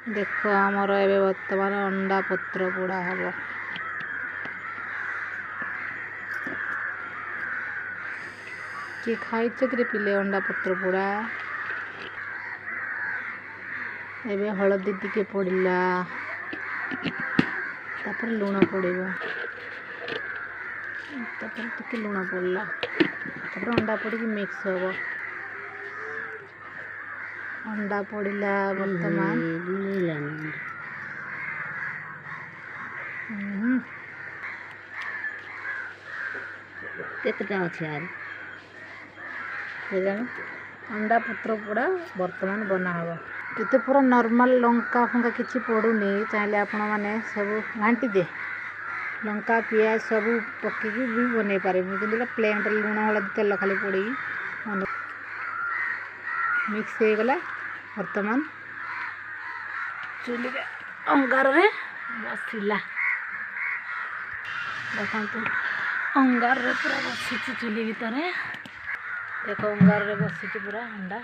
देख आमर ए बर्तमान अंडा पत्र पोड़ा हम किए खाई कि पिले अंडा पत्र पोड़ा एबे हलदी टिके पड़ला तापर लुण पड़ो तापर टिके लुण पड़ला तापर अंडा पड़ी मिक्स हम अंडा पड़ला बर्तमान केतटा अच्छे यार अंडा पत्र पोड़ा बर्तमान बना हम ये पूरा नॉर्मल लंका फंका किसी पड़ूनी चाहिए आपण मैंने सब घाटी दे लंका पियाज सब पकईकी भी बन पारे कि प्लेन लुण हलदी तेल खाली पड़ी मिक्स हो गला बर्तमान चुली अंगार रे बसला देखो अंगार रे पूरा बसी चुली भितर देख अंगार रे बसी पूरा अंडा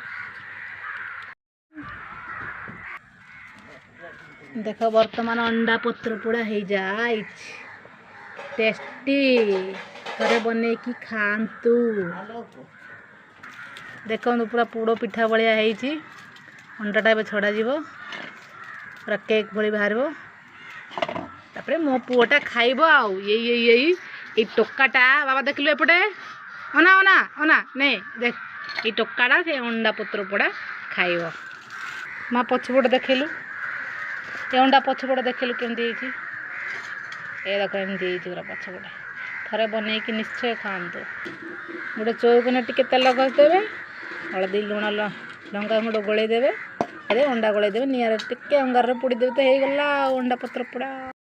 देख बर्तमान अंडा पत्र पोड़ा हो जाए टेस्टी थे बन कि खातु देखो पूरा पोड़ पिठा भाया है अंडाटा ए छड़ा पूरा केक भली बाहर तापर मो पुआटा खाइब आई टोकाटा बाबा देख लो एपटे अना अना अना नहीं देख ये टोकाटा से अंडा पत्र पोड़ा खाइब माँ पछपट देखलु ये अंडा पछपट देखलु केमती ये देख एमती पूरा पछपटे थे बनईकि निश्चय खातु गोटे चौकने टिके तेल घसीदेवे हलदी लुण लंका गुंड गोलैदेवे अरे अंडा गोलैदेवे निआर टिके अंगार पोड़ीदेवे तो हो गला अंडा पत्र पोड़ा।